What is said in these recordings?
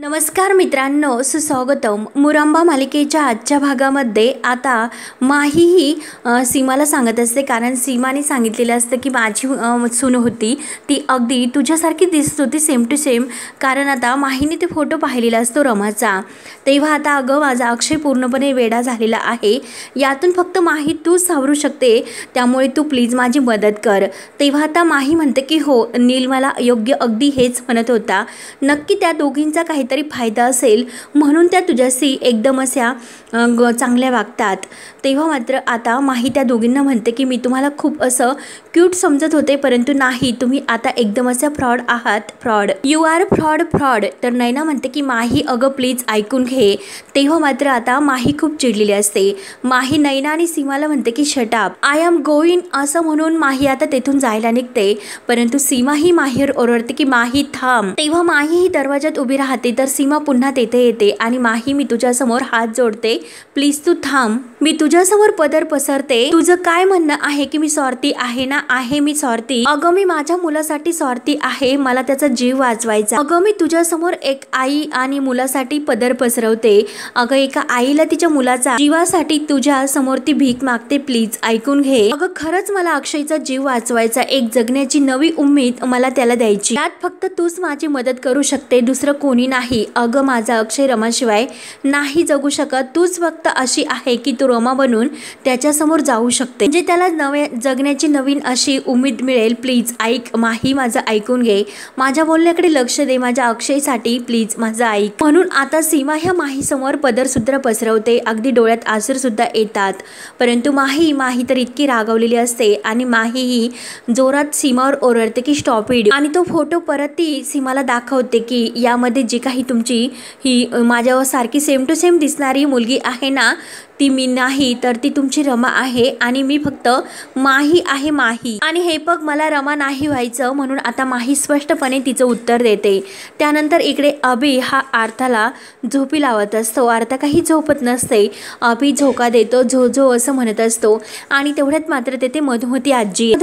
नमस्कार मित्रांनो, सुस्वागतम. मुरंबा मालिकेच्या आजच्या भागामध्ये आता माही ही सीमाला सांगत असते, कारण सीमाने सांगितलेलं असतं की माझी सून होती ती अगदी तुझ्यासारखी दिसत होती, सेम टू सेम. कारण आता माहीने ते फोटो पाहिलेला असतो रमाचा. तेव्हा आता अगं माझा अक्षय पूर्णपणे वेडा झालेला आहे, यातून फक्त माही तूच सावरू शकते, त्यामुळे तू प्लीज माझी मदत कर. तेव्हा आता माही म्हणते की हो नील मला योग्य अगदी हेच म्हणत होता, नक्की त्या दोघींचा काहीतरी फायदा असेल म्हणून त्या तुझ्याशी एकदम अशा चांगल्या वागतात. तेव्हा मात्र आता माही त्या दोघींना म्हणते की मी तुम्हाला खूप असं क्यूट समजत होते, परंतु नाही, तुम्ही आता एकदम अशा फ्रॉड आहात, fraud, you are fraud fraud. तर नैना म्हणते की माही अगं प्लीज ऐकून घे. तेव्हा मात्र आता माही खूप चिडलेली असते. माही नैना आणि सीमाला म्हणते की shut up, I am going असं म्हणून माही आता तेथून जायला निघते, परंतु सीमा ही माहीवर ओरडते की माही थांब. तेव्हा माही ही दरवाजात उभी राहते, तर सीमा पुन्हा तेथे येते आणि माही मी तुझ्यासमोर हात जोडते, प्लीज तू थांब, मी तुझ्यासमोर पदर पसरते. तुझं काय म्हणणं आहे की मी स्वार्थी आहे ना? आहे मी स्वार्थी? अगं मी माझ्या मुलासाठी स्वार्थी आहे, मला त्याचा जीव वाचवायचा. अगं मी तुझ्यासमोर एक आई आणि मुलासाठी पदर पसरवते. अगं एका आईला तिच्या मुलाचा जीवासाठी तुझ्या समोर ती भीक मागते, प्लीज ऐकून घे. अगं खरंच मला अक्षयचा जीव वाचवायचा, एक जगण्याची नवी उम्मीद मला त्याला द्यायची, यात फक्त तूच माझी मदत करू शकते, दुसरं कोणी नाही. अगं माझा अक्षय रमाशिवाय नाही जगू शकत, तूच फक्त अशी आहे की तू रमा बनून त्याच्यासमोर जाऊ शकते, म्हणजे त्याला नवे जगण्याची नवीन अशी उमेद मिळेल. प्लीज ऐक माही, माझं ऐकून घे, माझ्या बोलण्याकडे लक्ष दे, माझ्या अक्षयसाठी प्लीज माझं ऐक. म्हणून आता सीमा ह्या माही समोर पदर सुद्धा पसरवते, अगदी डोळ्यात आसूर सुद्धा येतात, परंतु माही तर इतकी रागावलेली असते आणि माही ही जोरात सीमावर ओरडते की स्टॉप इट. आणि तो फोटो परत ती सीमाला दाखवते की यामध्ये जी काही तुमची ही माझ्यावर सारखी सेम टू सेम दिसणारी मुलगी आहे ना, ती मी नाही, तर ती तुमची रमा आहे आणि मी फक्त माही आहे, माही. आणि हे बघ मला रमा नाही व्हायचं, म्हणून आता माही स्पष्टपणे तिचं उत्तर देते. त्यानंतर इकडे अभि हा आर्थाला झोपी लावत असतो. आर्था काही झोपत नसते, अभि झोका देतो, झो झो असं म्हणत असतो. आणि तेवढ्यात मात्र तेथे मधुमती आजी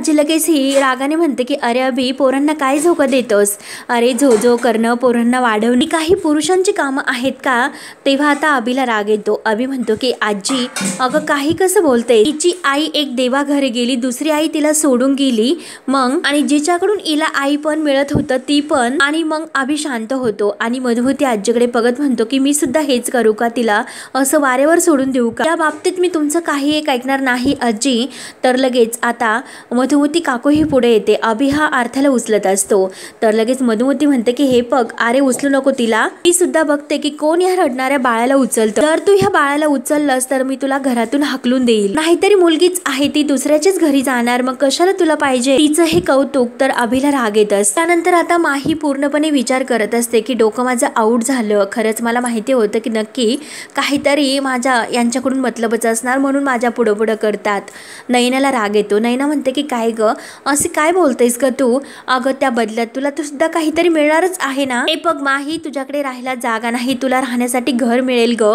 लगेच ही रागाने म्हणते की अरे अभि, पोरांना काय झोका देतोस? अरे झो झो करणं, पोरांना वाढवणे काही पुरुषांची कामं आहेत का? तेव्हा आता अभिला राग येतो. अभि म्हणतो की आजी अगं काही कसं बोलते, तिची आई एक देवा घरी गेली, दुसरी आई तिला सोडून गेली, मग आणि जिच्याकडून हिला आई पण मिळत होतं ती पण. आणि मग अभि शांत होतो आणि मधुमती आजीकडे बघत म्हणतो की मी सुद्धा हेच करू का, तिला असं वारेवर सोडून देऊ का? या बाबतीत मी तुमचं काही एक ऐकणार नाही आजी. तर लगेच आता मधुमती काकू ही पुढे येते. अभि हा अर्थाला उचलत असतो, तर लगेच मधुमती म्हणते की हे बघ, अरे उचलू नको तिला, मी सुद्धा बघते की कोण या रडणाऱ्या बाळाला उचलतं, जर तू ह्या बाळाला उचललंस तर मी तुला घरातून हाकलून देईल, नाहीतरी मुलगीच आहे ती दुसऱ्याच्याच घरी जाणार, मग कशाला तुला पाहिजे तिचं हे कौतुक. तर अभिला राग येत असतो. त्यानंतर आता माही पूर्णपणे विचार करत असते की डोकं माझं आऊट झालं, खरंच मला माहिती होतं की नक्की काहीतरी माझ्या यांच्याकडून मतलबच असणार, म्हणून माझ्या पुढं करतात. नैनाला राग येतो. नैना म्हणते की काय ग, असे काय बोलतेस ग तू? अगं त्या बदल्यात तुला तर सुद्धा काहीतरी मिळणारच आहे ना. हे बघ माही, तुझ्याकडे राहायला जागा नाही, तुला राहण्यासाठी घर मिळेल ग,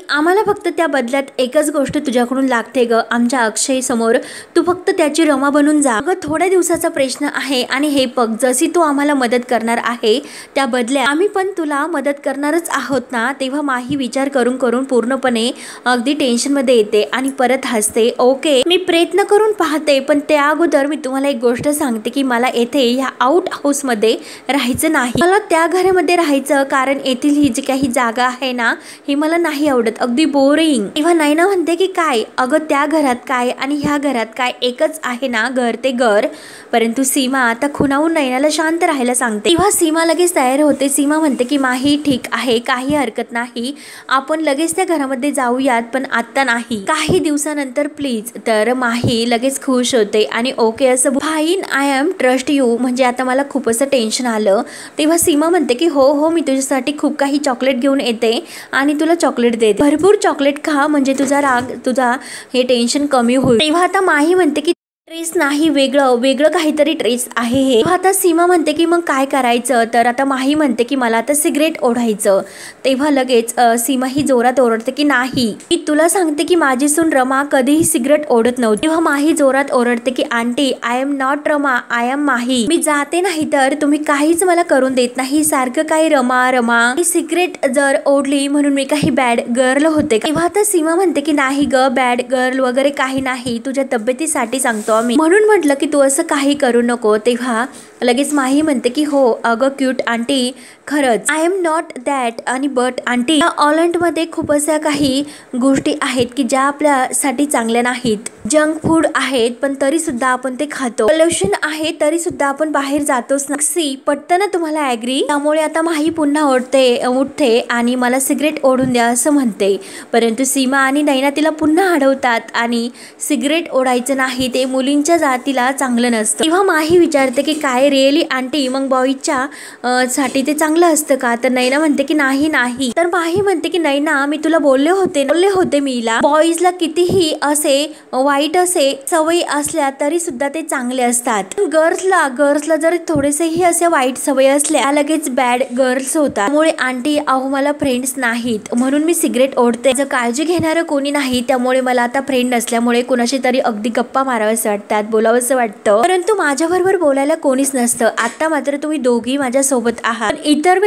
आम्हाला फक्त त्या बदल्यात एकच गोष्ट तुझ्याकडून लागते ग, आमच्या अक्षय समोर तू फक्त त्याची रमा बनून जा. अगं थोड्या दिवसाचा प्रश्न आहे, आणि हे बघ जशी तू आम्हाला मदत करणार आहे त्या बदल्यात आम्ही पण तुला मदत करणारच आहोत ना. तेव्हा माही विचार करून पूर्णपणे अगदी टेन्शनमध्ये येते आणि परत हसते. ओके मी प्रयत्न करून पाहते, पण त्या अगोदर मी तुम्हाला एक गोष्ट सांगते की मला येथे ह्या आउट हाऊसमध्ये राहायचं नाही, मला त्या घरामध्ये राहायचं, कारण येथील ही जी काही जागा आहे ना ही मला नाही आवडत, अगदी बोरिंग. तेव्हा नैना म्हणते की काय अगं, त्या घरात काय आणि ह्या घरात काय एकच आहे ना, घर ते घर. परंतु सीमा आता खुणावून नैनाला शांत राहायला सांगते. तेव्हा सीमा लगेच तयार होते. सीमा म्हणते की माही ठीक आहे, काही हरकत नाही, आपण लगेच त्या घरामध्ये जाऊयात, पण आता नाही, काही दिवसानंतर प्लीज. तर माही लगेच खुश होते आणि ओके असं fine, I am trust you, म्हणजे आता मला खूप असं टेन्शन आलं. तेव्हा सीमा म्हणते की हो मी तुझ्यासाठी खूप काही चॉकलेट घेऊन येते आणि तुला चॉकलेट देते, भरपूर चॉकलेट खा, म्हणजे तुझा राग, तुझा हे टेन्शन कमी होईल. तेव्हा आता माही म्हणते की ट्रेस नाही, वेगळं वेगळं काहीतरी ट्रेस आहे हे. आता सीमा म्हणते की मग काय करायचं, तर आता माही म्हणते की मला आता सिगरेट ओढायचं. तेव्हा लगेच सीमा ही जोरात ओरडते की नाही, मी तुला सांगते की माझी सून रमा कधीही सिगरेट ओढत नव्हती. तेव्हा माही जोरात ओरडते की aunty, I am not Rama, I am Mahi. मी जाते नाही तर तुम्ही काहीच मला करून देत नाही, सारखं काही रमा रमा. मी सिगरेट जर ओढली म्हणून मी काही बॅड गर्ल होते. तेव्हा आता सीमा म्हणते की नाही ग, बॅड गर्ल वगैरे काही नाही, तुझ्या तब्येतीसाठी सांगतो म्हणून म्हटलं की तू असं काही करू नको. तेव्हा लगेच माही म्हणते की हो अगं क्यूट आंटी, खरंच आय एम नॉट दॅट. आणि बट आंटी, या ऑलंडमध्ये खूप अशा काही गोष्टी आहेत की ज्या आपल्यासाठी चांगल्या नाहीत. जंक फूड आहेत पण तरी सुद्धा आपण ते खातो. पोल्युशन आहे तरी सुद्धा आपण बाहेर जातोच ना. सी पटतं ना तुम्हाला, ॲग्री? त्यामुळे आता माही पुन्हा उठते आणि मला सिगरेट ओढून द्या असं म्हणते. परंतु सीमा आणि नैना तिला पुन्हा अडवतात आणि सिगरेट ओढायचं नाही, ते मुलींच्या जातीला चांगलं नसतं. तेव्हा माही विचारते की काय रिअली आंटी, मग बॉईजच्या साठी ते चांगलं असतं का? तर नैना म्हणते की नाही नाही. तर माही म्हणते की नैना, मी तुला बोलले होते मीला, बॉईजला कितीही असे वाईट असे सवयी असल्या तरी सुद्धा ते चांगले असतात. गर्ल्सला जर थोडेसेही असे वाईट सवयी असल्या लगेच बॅड गर्ल्स होतात. त्यामुळे आंटी अहो मला फ्रेंड्स नाहीत म्हणून मी सिगरेट ओढते. जर काळजी घेणारं कोणी नाही त्यामुळे मला आता फ्रेंड नसल्यामुळे कुणाशी तरी अगदी गप्पा मारावंसं वाटतात, बोलावंसं वाटतं, परंतु माझ्याबरोबर बोलायला कोणीच नसतं. आता मात्र तुम्ही दोघी माझ्या सोबत आहात, इतर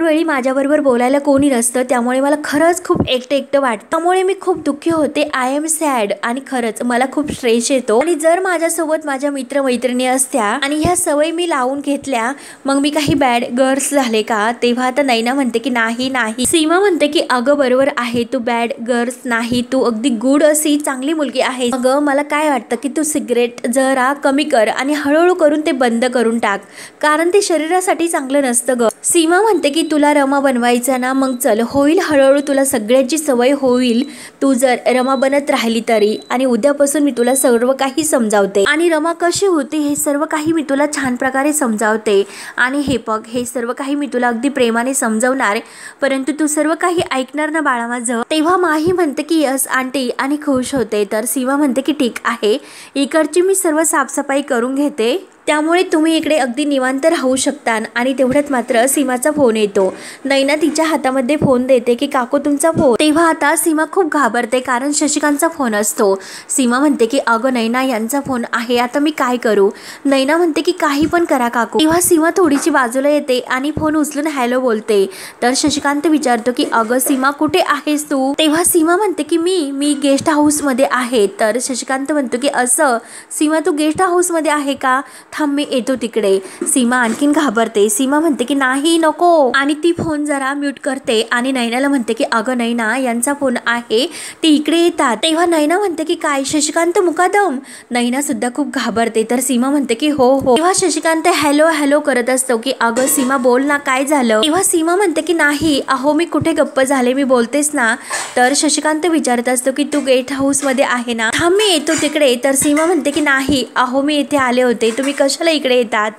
वेळी माझ्याबरोबर बोलायला कोणी नसतं, त्यामुळे मला खरंच खूप एकटं वाटतं. त्यामुळे मी खूप दुःखी होते, आय एम सॅड. आणि खरंच मला खूप स्ट्रेस येतो. आणि जर माझ्यासोबत माझ्या मित्रमैत्रिणी असत्या आणि ह्या सवयी मी लावून घेतल्या मग मी काही बॅड गर्ल्स झाले का? तेव्हा आता नैना म्हणते की नाही नाही. सीमा म्हणते की अगं बरोबर आहे, तू बॅड गर्ल्स नाही, तू अगदी गुड अशी चांगली मुलगी आहे. अगं मला काय वाटतं की तू सिगरेट जरा कमी कर आणि हळूहळू करून ते बंद करून टाक, कारण ते शरीरासाठी चांगलं नसतं ग. सीमा म्हणते की तुला रमा बनवायचा ना, मग चल होईल, हळूहळू तुला सगळ्याची सवय होईल, तू जर रमा बनत राहिली तरी. आणि उद्यापासून मी तुला सर्व काही समजावते आणि रमा कशी होती हे सर्व काही मी तुला छान प्रकारे समजावते. आणि हे बघ, हे सर्व काही मी तुला अगदी प्रेमाने समजावणार, परंतु तू सर्व काही ऐकणार ना बाळा माझं? तेव्हा माही म्हणते की यस आंटी आणि खुश होते. तर सीमा म्हणते की ठीक आहे, इकडची मी सर्व साफसफाई करून घेते, त्यामुळे तुम्ही इकडे अगदी निवांत राहू शकता. आणि तेवढ्यात मात्र सीमाचा फोन येतो. नैना तिच्या हातामध्ये फोन देते की काकू तुमचा फोन. तेव्हा आता सीमा खूप घाबरते कारण शशिकांतचा फोन असतो. सीमा म्हणते की अगं नैना यांचा फोन आहे, आता मी काय करू? नैना म्हणते की काही पण करा काकू. तेव्हा सीमा थोडीशी बाजूला येते आणि फोन उचलून हॅलो बोलते. तर शशिकांत विचारतो की अगं सीमा कुठे आहेस तू? तेव्हा सीमा म्हणते की मी गेस्ट हाऊस मध्ये आहे. तर शशिकांत म्हणतो की असं सीमा तू गेस्ट हाऊस मध्ये आहे का? थांब मी येतो तिकडे. सीमा आणखीन घाबरते. सीमा म्हणते की नाही नको आणि ती फोन जरा म्यूट करते आणि नैनाला म्हणते की अगं नैना यांचा फोन आहे, ते इकडे येतात. तेव्हा नैना म्हणते की काय शशिकांत मुकादम? नैना सुद्धा खूप घाबरते. तर सीमा म्हणते की हो हो. तेव्हा शशिकांत हॅलो हॅलो करत असतो की अगं सीमा बोल ना, काय झालं? तेव्हा सीमा म्हणते की नाही अहो मी कुठे गप्प झाले, मी बोलतेस ना. तर शशिकांत विचारत असतो की तू गेस्ट हाऊस मध्ये आहे ना, थांब मी येतो तिकडे. तर सीमा म्हणते की नाही अहो मी इथे आले होते, तुम्ही कशाला इकडे येतात?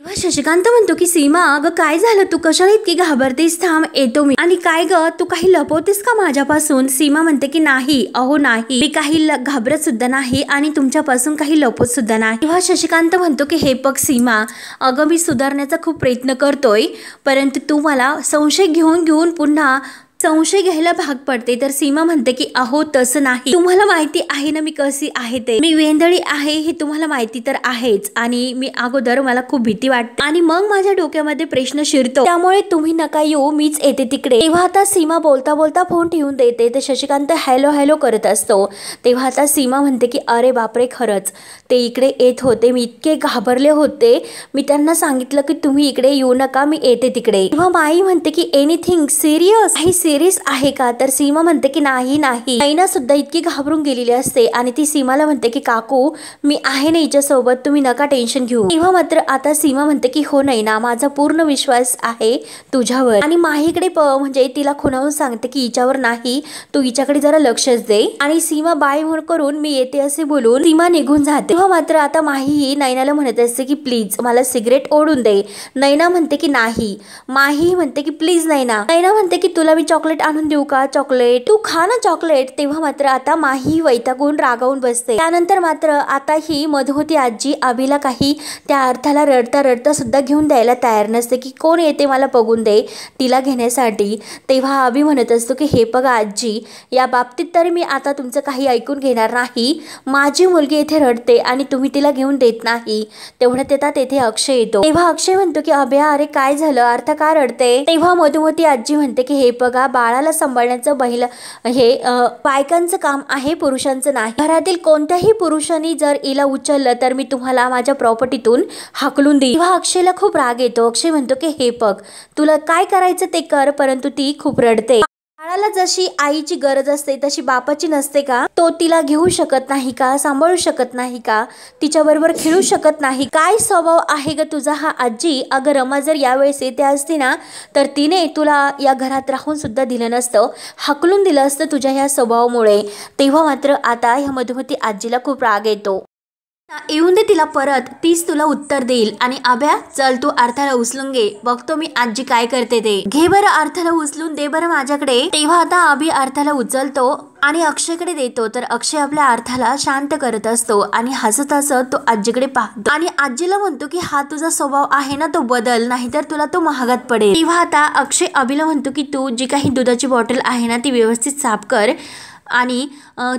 तेव्हा शशिकांत म्हणतो की सीमा अगं काय झालं, तू कशाला इतकी घाबरतेस? थांब येतो मी. आणि काय ग तू काही लपवतेस का माझ्यापासून? सीमा म्हणते की नाही अहो नाही, मी काही घाबरत सुद्धा नाही आणि तुमच्यापासून काही लपवत सुद्धा नाही. तेव्हा शशिकांत म्हणतो की हे बघ सीमा, अगं मी सुधारण्याचा खूप प्रयत्न करतोय, परंतु तू मला संशय घेऊन पुन्हा संशय घ्यायला भाग पडते. तर सीमा म्हणते की अहो तसं नाही, तुम्हाला माहिती आहे ना मी कशी आहे, ते मी वेंधळी आहे हे तुम्हाला माहिती तर आहेच. आणि मी अगोदर मला खूप भीती वाटते आणि मग माझ्या डोक्यामध्ये प्रश्न शिरतो, त्यामुळे तुम्ही नका येऊ, मीच येते तिकडे. तेव्हा आता सीमा बोलता बोलता फोन ठेवून देते. तर शशिकांत हॅलो हॅलो करत असतो. तेव्हा आता सीमा म्हणते की अरे बापरे, खरंच ते इकडे येत होते, मी इतके घाबरले होते, मी त्यांना सांगितलं की तुम्ही इकडे येऊ नका, मी येते तिकडे. तेव्हा माई म्हणते की एनिथिंग सिरियस आहे का? तर सीमा म्हणते की नाही नाही. नैना सुद्धा इतकी घाबरून गेलेली असते आणि ती सीमाला म्हणते की काकू मी आहे ना हिच्यासोबत, तुम्ही नका टेन्शन घेऊ. तेव्हा मात्र आता सीमा म्हणते की हो नैना, माझा पूर्ण विश्वास आहे तुझ्यावर. आणि माहीकडे म्हणजे तिला खुणावून सांगते की हिच्यावर नाही, तू हिच्याकडे जरा लक्षच दे. आणि सीमा बाय करून मी येते असे बोलून सीमा निघून जाते. तेव्हा मात्र आता माही नैनाला म्हणत असते की प्लीज मला सिगरेट ओढून दे. नैना म्हणते की नाही. माही म्हणते की प्लीज नैना. नैना म्हणते की तुला मी चॉकलेट आणून देऊ का, चॉकलेट तू खा ना चॉकलेट. तेव्हा मात्र आता माही वैतागून रागावून बसते. त्यानंतर मात्र आता ही मधुमती आजी अभिला काही त्या अर्थाला रडता रडता सुद्धा घेऊन द्यायला तयार नसते की कोण येते मला बघून दे तिला घेण्यासाठी. तेव्हा अभि म्हणत असतो की हे बघा आजी, या बाबतीत तरी मी आता तुमचं काही ऐकून घेणार नाही. माझी मुलगी इथे रडते आणि तुम्ही तिला घेऊन देत नाही. तेवढ्यात येतात तेथे अक्षय येतो. तेव्हा अक्षय म्हणतो की अभ्या अरे काय झालं, अर्थ का रडते. तेव्हा मधुमती आजी म्हणते की हे बघा बाळाला सांभाळण्याचं हे बायकांचं काम आहे, पुरुषांचं नाही. घरातील कोणत्याही पुरुषांनी जर हिला उचललं तर मी तुम्हाला माझ्या प्रॉपर्टीतून हाकलून देईन. तेव्हा अक्षयला खूप राग येतो. अक्षय म्हणतो की हे बघ तुला काय करायचं ते कर, परंतु ती खूप रडते. बाळाला जशी आईची गरज असते तशी बापाची नसते का. तो तिला घेऊ शकत नाही का, सांभाळू शकत नाही का, तिच्याबरोबर खेळू शकत नाही. काय स्वभाव आहे ग तुझा हा आजी. अगं रमा जर यावेळेस येते असती ना तर तिने तुला या घरात राहून सुद्धा दिलं नसतं, हाकलून दिलं असतं तुझ्या ह्या स्वभावामुळे. तेव्हा मात्र आता ह्या मधुमती आजीला खूप राग येतो. येऊन दे तिला परत, तीच तुला उत्तर देईल. आणि अभ्या चल तू अर्थाला उचलून घे, बघतो मी आजी काय करते ते. घे बरं अर्थाला उचलून, दे बरं माझ्याकडे. तेव्हा आता अभि अर्थाला उचलतो आणि अक्षयकडे देतो. तर अक्षय आपल्या अर्थाला शांत करत असतो आणि हसत हसत तो आजीकडे पाहतो आणि आजीला म्हणतो की हा तुझा स्वभाव आहे ना तो बदल, नाहीतर तुला तो महागात पडेल. तेव्हा आता अक्षय अभिला म्हणतो की तू जी काही दुधाची बॉटल आहे ना ती व्यवस्थित साफ कर आणि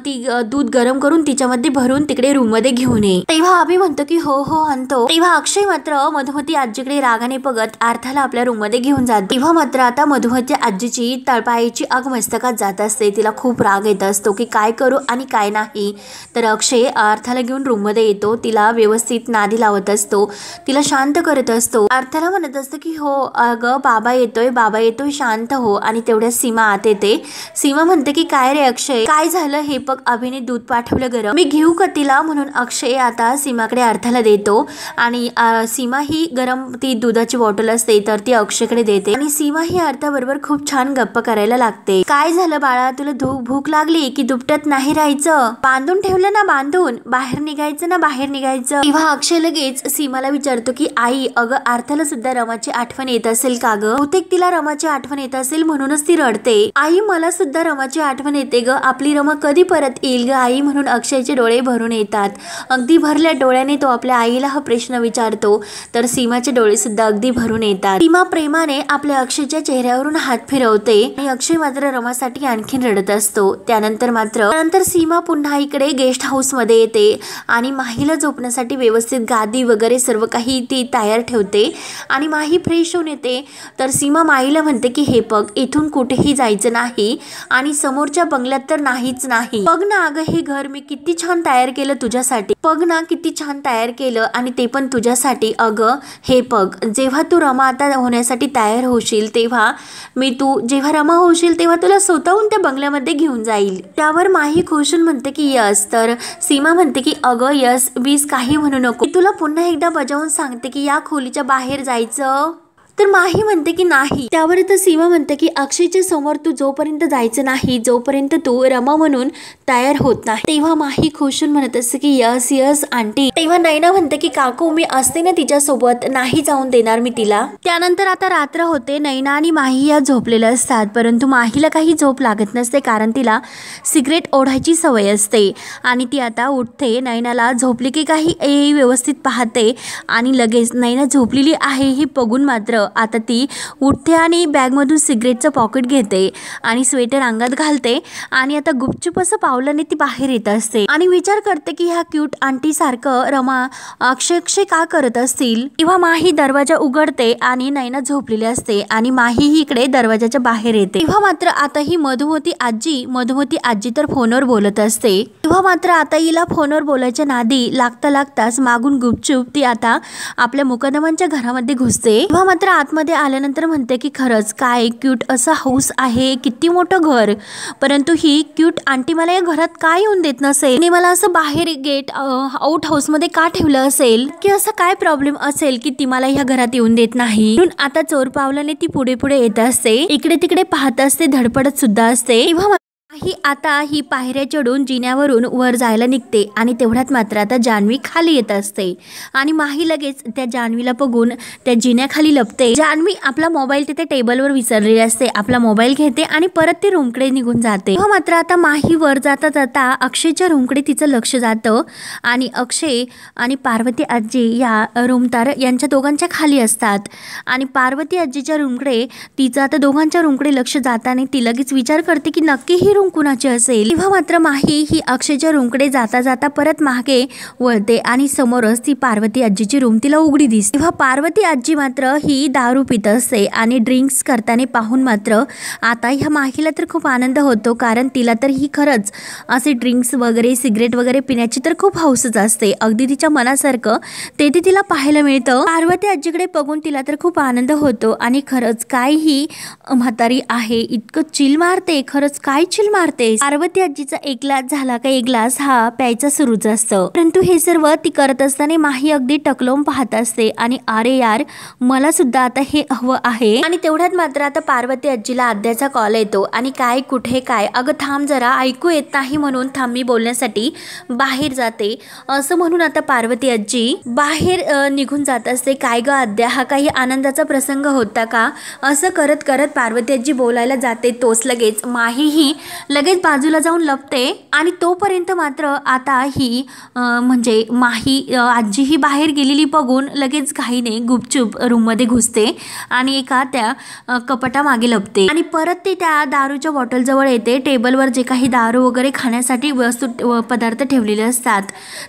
ती दूध गरम करून तिच्यामध्ये भरून तिकडे रूम मध्ये घेऊन ये. तेव्हा अभि म्हणतो की हो हो आणतो. तेव्हा अक्षय मात्र मधुमती आजीकडे रागाने बघत अर्थाला आपल्या रूम मध्ये घेऊन जातो. तेव्हा मात्र आता मधुमती आजीची तळपायाची आग मस्तकात जात असते. तिला खूप राग येत असतो की काय करू आणि काय नाही. तर अक्षय अर्थाला घेऊन रूम मध्ये येतो, तिला व्यवस्थित नादी लावत असतो, तिला शांत करत असतो. अर्थाला म्हणत असतो की हो अगं बाबा येतोय शांत हो. आणि तेवढ्या सीमा आत येते. सीमा म्हणते की काय रे अक्षय काय झालं हे बघ, अभिने दूध पाठवलं गरम, मी घेऊ का तिला. म्हणून अक्षय आता सीमाकडे अर्थाला देतो आणि सीमा ही गरम ती दुधाची बॉटल असते तर ती अक्षयकडे देते आणि सीमा ही अर्थाबरोबर खूप छान गप्पा करायला लागते. काय झालं बाळा, तुला भूक लागली की दुपट्यात नाही राहायचं, बांधून ठेवलं ना बांधून, बाहेर निघायचं ना बाहेर निघायचं. तेव्हा अक्षय लगेच सीमाला विचारतो की आई अगं अर्थाला सुद्धा रमाची आठवण येत असेल का ग. बहुतेक तिला रमाची आठवण येत असेल म्हणूनच ती रडते. आई मला सुद्धा रमाची आठवण येते ग, आपली रमा कधी परत येईल ग आई. म्हणून अक्षयचे डोळे भरून येतात. अगदी भरल्या डोळ्याने तो आपल्या आईला हा प्रश्न विचारतो तर सीमाचे डोळे सुद्धा अगदी भरून येतात. सीमा प्रेमाने आपल्या अक्षयच्या चेहऱ्यावरून हात फिरवते आणि अक्षय मात्र रमासाठी आणखीन रडत असतो. त्यानंतर सीमा पुन्हा इकडे गेस्ट हाऊस मध्ये येते आणि माहीला झोपण्यासाठी व्यवस्थित गादी वगैरे सर्व काही ती तयार ठेवते आणि माही फ्रेश होऊन येते. तर सीमा माहीला म्हणते की हे बघ इथून कुठेही जायचं नाही आणि समोरच्या बंगल्यात तर नाहीच नाही. बघ ना अगं हे घर मी किती छान तयार केलं तुझ्यासाठी, बघ ना किती छान तयार केलं आणि ते पण तुझ्यासाठी. अगं हे बघ जेव्हा तू रमा आता होण्यासाठी तयार होशील तेव्हा जेव्हा रमा होशील तेव्हा तुला स्वतःहून त्या बंगल्यामध्ये घेऊन जाईल. त्यावर माही खुशून म्हणते की यस. तर सीमा म्हणते की अगं यस बीस काही म्हणू नको, तुला पुन्हा एकदा बजावून सांगते की या खोलीच्या बाहेर जायचं. तर माही म्हणते की नाही. त्यावर तर सीमा म्हणते की अक्षयच्या समोर तू जोपर्यंत जायचं नाही जोपर्यंत तू रमा म्हणून तयार होत नाही. तेव्हा माही खुशून म्हणत असते की यस यस आंटी. तेव्हा नैना म्हणते की काकू मी असते ना तिच्या सोबत, नाही जाऊन देणार मी तिला. त्यानंतर आता रात्र होते. नैना आणि माही या झोपलेल्या असतात परंतु माहीला काही झोप लागत नसते कारण तिला सिगरेट ओढायची सवय असते आणि ती आता उठते. नैनाला झोपली की काही व्यवस्थित पाहते आणि लगेच नैना झोपलेली आहे ही बघून मात्र आता ती उठते आणि बॅगमधून सिगरेटचं पॉकेट घेते आणि स्वेटर अंगात घालते आणि आता गुपचूप असं पावलाने ती बाहेर येत असते आणि विचार करते की ह्या क्यूट आंटी सारखं रमा अक्षय का करत असतील. तेव्हा माही दरवाजा उघडते आणि नैना झोपलेली असते आणि माही ही इकडे दरवाजाच्या बाहेर येते. तेव्हा मात्र आता ही मधुमती आजी तर फोनवर बोलत असते. तेव्हा मात्र आता हिला फोनवर बोलायच्या नादी लागताच मागून गुपचूप ती आता आपल्या मुकदमांच्या घरामध्ये घुसते. तेव्हा मात्र आतमध्ये आल्यानंतर म्हणते की खरंच काय क्यूट असं हाऊस आहे, किती मोठं घर, परंतु ही क्यूट आंटी मला या घरात काय येऊन देत नसेल आणि मला असं बाहेर गेट आउट हाऊस मध्ये का ठेवलं असेल की असं काय प्रॉब्लेम असेल की ती मला ह्या घरात येऊन देत नाही. म्हणून आता चोर पावलाने ती पुढे येत असते, इकडे तिकडे पाहत असते, धडपडत सुद्धा असते. तेव्हा माही आता ही पायऱ्या चढून जिन्यावरून वर जायला निघते आणि तेवढ्यात मात्र आता जान्हवी खाली येत असते आणि माही लगेच त्या जान्हवीला बघून त्या जिन्याखाली लपते। जान्हवी आपला मोबाईल तिथे टेबलवर विसरलेली असते, आपला मोबाईल घेते आणि परत ती रूमकडे निघून जाते। मात्र आता माही वर जाता जाता अक्षयच्या रूमकडे तिचं लक्ष जातं आणि अक्षय आणि पार्वती आजी या रूमदार यांच्या दोघांच्या खाली असतात आणि पार्वती आजीच्या रूमकडे तिचं आता दोघांच्या रूमकडे लक्ष जाताना ती लगेच विचार करते की नक्की ही रूम कुणाची असेल। तेव्हा मात्र माही ही अक्षयच्या रूमकडे जाता जाता परत मागे वळते आणि समोरच ती पार्वती आजीची रूम तिला उघडी दिसते। तेव्हा पार्वती आजी मात्र ही दारू पित असते आणि ड्रिंक्स करताना पाहून मात्र आता ह्या माहीला तर खूप आनंद होतो, कारण तिला तर ही खरंच असे ड्रिंक्स वगैरे सिगरेट वगैरे पिण्याची तर खूप हौसच असते, अगदी तिच्या मनासारखं तेथे तिला पाहायला मिळतं। पार्वती आजीकडे बघून तिला तर खूप आनंद होतो आणि खरंच काय ही म्हातारी आहे, इतकं चिल मारते, खरंच काय चिल मारते। पार्वती आजीचा एक ग्लास झाला का एक ग्लास हा प्यायचा सुरूच असतं, परंतु हे सर्व ती करत असताना माही अगदी टकलवून पाहत असते आणि अरे यार मला सुद्धा आता हे हवं आहे। आणि तेवढ्यात मात्र आता पार्वती आजीला आद्याचा कॉल येतो आणि काय कुठे काय, अगं थांब जरा, ऐकू येत नाही म्हणून थांब मी बोलण्यासाठी बाहेर जाते असं म्हणून आता पार्वती आजी बाहेर निघून जात असते। काय ग आद्या, हा काही आनंदाचा प्रसंग होता का, असं करत करत पार्वती आजी बोलायला जाते, तोच लगेच माही ही लगेच बाजूला जाऊन लपते आणि तोपर्यंत मात्र आता ही म्हणजे माही आजी ही बाहेर गेलेली बघून लगेच घाईने गुपचूप रूममध्ये घुसते आणि एका त्या कपाटामागे लपते आणि परत ती त्या दारूच्या बॉटल जवळ येते। टेबलवर जे काही दारू वगैरे खाण्यासाठी वस्तू पदार्थ ठेवलेले असतात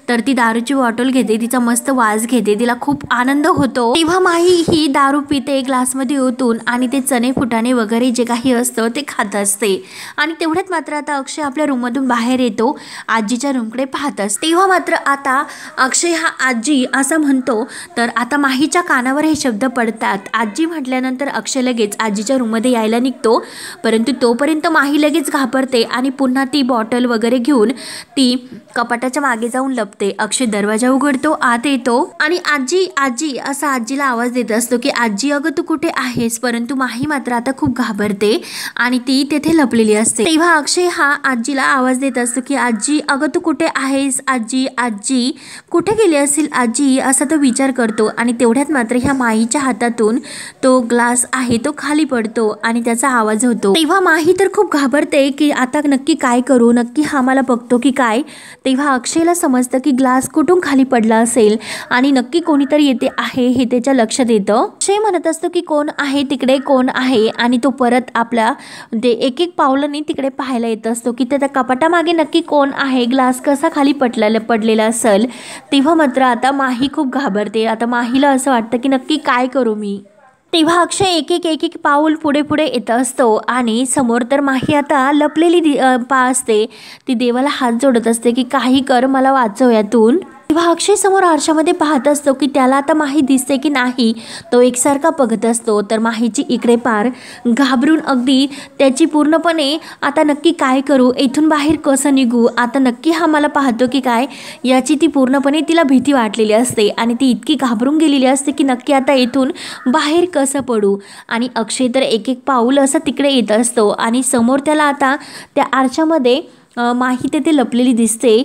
तर ती दारूची बॉटल घेते, तिचा मस्त वास घेते, तिला खूप आनंद होतो। तेव्हा माही ही दारू पिते ग्लासमध्ये ओतून आणि ते चणे फुटाणे वगैरे जे काही असतं ते खात असते आणि तेवढ्यात मात्र आता अक्षय आपल्या रूममधून बाहेर येतो, आजीच्या रूमकडे पाहत असते। तेव्हा मात्र आता अक्षय हा आजी असं म्हणतो तर आता माहीच्या कानावर हे शब्द पडतात। आजी म्हटल्यानंतर अक्षय लगेच आजीच्या रूममध्ये यायला निघतो, परंतु तोपर्यंत माही लगेच घाबरते आणि पुन्हा ती बॉटल वगैरे घेऊन ती कपाटाच्या मागे जाऊन लपते। अक्षय दरवाजा उघडतो, आत येतो आणि आजी आजी असा आजीला आवाज देत असतो की आजी अगं तू कुठे आहेस, परंतु माही मात्र आता खूप घाबरते आणि ती तेथे लपलेली असते। तेव्हा अक्षय हा आजीला आवाज देत असतो की आजी अगं तू कुठे आहेस, आजी आजी कुठे गेली असेल आजी, असा तो विचार करतो आणि तेवढ्यात मात्र ह्या माहीच्या हातातून तो ग्लास आहे तो खाली पडतो आणि त्याचा आवाज होतो। तेव्हा माही तर खूप घाबरते की आता नक्की काय करू, नक्की हा मला बघतो की काय। तेव्हा अक्षयला समजतं की ग्लास कुठून खाली पडला असेल आणि नक्की कोणीतरी येते आहे हे त्याच्या लक्षात येतं। अक्षय म्हणत असतो की कोण आहे तिकडे, कोण आहे, आणि तो परत आपल्या एक एक पावलांनी तिकडे पाहायला येत असतो की त्या कपाटामागे नक्की कोण आहे, ग्लास कसा खाली पडलेला असेल। तेव्हा मात्र आता माही खूप घाबरते, आता माहीला असं वाटतं की नक्की काय करू मी। तेव्हा अक्षय एक एक पाऊल पुढे पुढे येत असतो आणि समोर तर माही आता लपलेली असते, ती देवाला हात जोडत असते की काही कर मला वाचव यातून। तेव्हा अक्षय समोर आरशामध्ये पाहत असतो की त्याला आता माही दिसते की नाही, तो एकसारखा बघत असतो तर माहीची इकडे पार घाबरून अगदी त्याची पूर्णपणे आता नक्की काय करू, इथून बाहेर कसं निघू, आता नक्की हा मला पाहतो की काय, याची ती पूर्णपणे तिला भीती वाटलेली असते आणि ती इतकी घाबरून गेलेली असते की नक्की आता इथून बाहेर कसं पडू। आणि अक्षय तर एक एक पाऊल असं तिकडे येत असतो आणि समोर त्याला आता त्या आरशामध्ये माही तेथे लपलेली दिसते,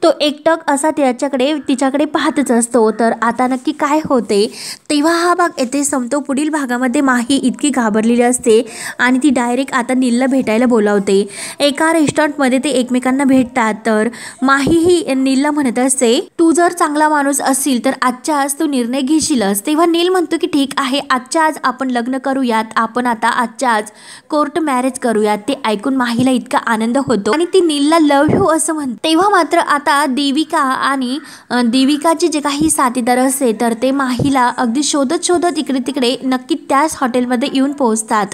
तो एकटक असा तिच्याकडे पाहतच असतो। तर आता नक्की काय होते तेव्हा हा भाग येथे संपतो। पुढील भागामध्ये माही इतकी घाबरलेली असते आणि ती डायरेक्ट आता नीलला भेटायला बोलावते। एका रेस्टॉरंटमध्ये ते एकमेकांना भेटतात तर माही ही नीलला म्हणत असते तू जर चांगला माणूस असशील तर आजच्या आज तू निर्णय घेशीलच। तेव्हा नील म्हणतो की ठीक आहे, आजच्या आज आपण लग्न करूयात, आपण आता आजच्या आज कोर्ट मॅरेज करूयात। ते ऐकून माहीला इतका आनंद होतो आणि ती नीलला लव्ह यू असं म्हणते। तेव्हा मात्र आता देविका आणि देविकाचे जे काही साथीदार असते तर ते माहीला अगदी शोधत इकडे तिकडे नक्की त्याच हॉटेलमध्ये येऊन पोहोचतात,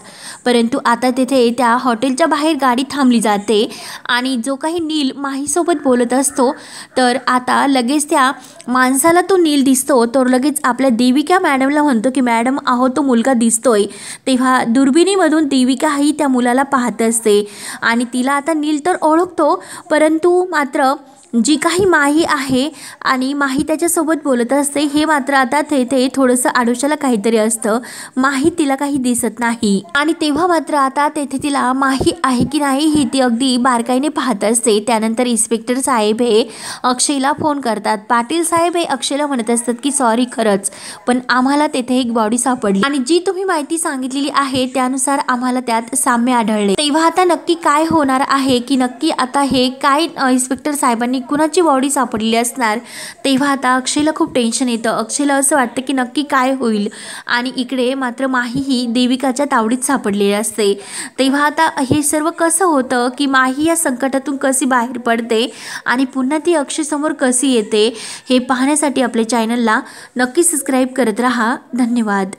परंतु आता तेथे त्या हॉटेलच्या बाहेर गाडी थांबली जाते आणि जो काही नील माहीसोबत बोलत असतो तर आता लगेच त्या माणसाला तो नील दिसतो, तो लगेच आपल्या देविका मॅडमला म्हणतो की मॅडम अहो तो मुलगा दिसतोय। तेव्हा दुर्बिणीमधून देविका ही त्या मुलाला पाहत असते आणि तिला आता नील तर ओळखतो, परंतु मात्र जी काही माही आहे आणि माही त्याच्यासोबत बोलत असते हे मात्र आता तेथे थोडंसं आडोशाला काहीतरी असतं. माही तिला काही दिसत नाही आणि तेव्हा मात्र आता तेथे तिला माही आहे की नाही ही ती अगदी बारकाईने पाहत असते. त्यानंतर इन्स्पेक्टर साहेब हे अक्षयला फोन करतात. पाटील साहेब हे अक्षयला म्हणत असतात की सॉरी खरंच, पण आम्हाला तेथे एक बॉडी सापडली आणि जी तुम्ही माहिती सांगितलेली आहे त्यानुसार आम्हाला त्यात साम्य आढळले. तेव्हा आता नक्की काय होणार आहे की नक्की आता हे काय इन्स्पेक्टर साहेबांनी कुणाची बॉडी सापडलेली असणार. तेव्हा आता अक्षयला खूप टेन्शन येतं. अक्षयला असं वाटतं की नक्की काय होईल आणि इकडे मात्र माही ही देविकाच्या तावडीत सापडलेली असते. तेव्हा आता हे सर्व कसं होतं की माही या संकटातून कशी बाहेर पडते आणि पुन्हा ती अक्षय समोर कशी येते हे पाहण्यासाठी आपल्या चॅनलला नक्की सबस्क्राईब करत राहा. धन्यवाद.